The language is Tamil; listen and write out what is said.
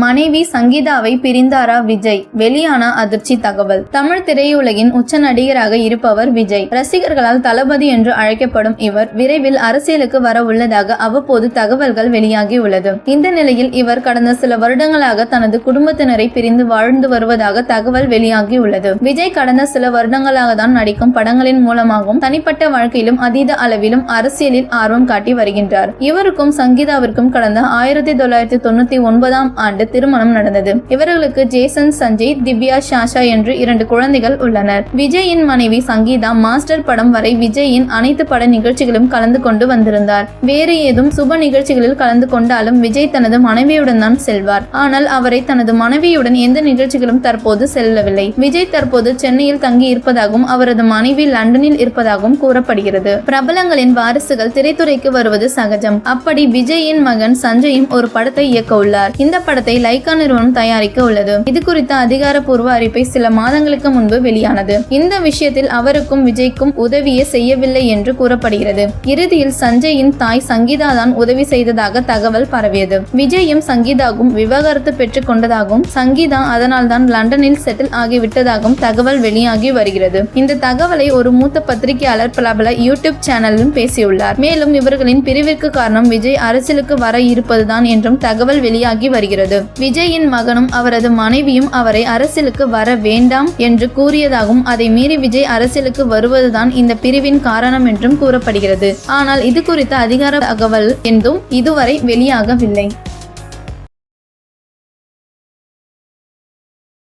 மனைவி சங்கீதாவை பிரிந்தாரா விஜய்? வெளியான அதிர்ச்சி தகவல். தமிழ் திரையுலகின் உச்ச நடிகராக இருப்பவர் விஜய். ரசிகர்களால் தளபதி என்று அழைக்கப்படும் இவர் விரைவில் அரசியலுக்கு வர உள்ளதாக அவ்வப்போது தகவல்கள் வெளியாகி உள்ளது. இந்த நிலையில் இவர் கடந்த சில வருடங்களாக தனது குடும்பத்தினரை பிரிந்து வாழ்ந்து வருவதாக தகவல் வெளியாகி உள்ளது. விஜய் கடந்த சில வருடங்களாக தான் நடிக்கும் படங்களின் மூலமாகவும் தனிப்பட்ட வாழ்க்கையிலும் அதீத அளவிலும் அரசியலில் ஆர்வம் காட்டி வருகின்றார். இவருக்கும் சங்கீதாவிற்கும் கடந்த 1999ஆம் ஆண்டு திருமணம் நடந்தது. இவர்களுக்கு ஜேசன், சஞ்சய், திவ்யா, சாஷா என்று 2 குழந்தைகள் உள்ளனர். விஜயின் மனைவி சங்கீதா மாஸ்டர் படம் வரை விஜயின் அனைத்து பட நிகழ்ச்சிகளும் கலந்து கொண்டு வந்திருந்தார். வேறு ஏதும் சுப நிகழ்ச்சிகளில் கலந்து கொண்டாலும் விஜய் தனது மனைவியுடன் தான் செல்வார். ஆனால் அவரை தனது மனைவியுடன் எந்த நிகழ்ச்சிகளும் தற்போது செல்லவில்லை. விஜய் தற்போது சென்னையில் தங்கி இருப்பதாகவும் அவரது மனைவி லண்டனில் இருப்பதாகவும் கூறப்படுகிறது. பிரபலங்களின் வாரிசுகள் திரைத்துறைக்கு வருவது சகஜம். அப்படி விஜயின் மகன் சஞ்சயும் ஒரு படத்தை இயக்க உள்ளார். இந்த படத்தை லைகா நிறுவனம் தயாரிக்க உள்ளது. இது குறித்த அதிகாரப்பூர்வ அறிவிப்பை சில மாதங்களுக்கு முன்பு வெளியானது. இந்த விஷயத்தில் அவருக்கும் விஜய்க்கும் உதவியே செய்யவில்லை என்று கூறப்படுகிறது. இறுதியில் சஞ்சயின் தாய் சங்கீதா தான் உதவி செய்ததாக தகவல் பரவியது. விஜயும் சங்கீதாவும் விவாகரத்து பெற்றுக் கொண்டதாகவும் சங்கீதா அதனால் தான் லண்டனில் செட்டில் ஆகிவிட்டதாகவும் தகவல் வெளியாகி வருகிறது. இந்த தகவலை ஒரு மூத்த பத்திரிகையாளர் பல யூடியூப் சேனலிலும் பேசியுள்ளார். மேலும் இவர்களின் பிரிவிற்கு காரணம் விஜய் அரசியலுக்கு வர இருப்பதுதான் என்றும் தகவல் வெளியாகி வருகிறது. விஜயின் மகனும் அவரது மனைவியும் அவரை அரசியலுக்கு வர வேண்டாம் என்று கூறியதாகவும் அதை மீறி விஜய் அரசியலுக்கு வருவதுதான் இந்த பிரிவின் காரணம் என்றும் கூறப்படுகிறது. ஆனால் இது குறித்த அதிகார தகவல் எதுவும் இதுவரை வெளியாகவில்லை.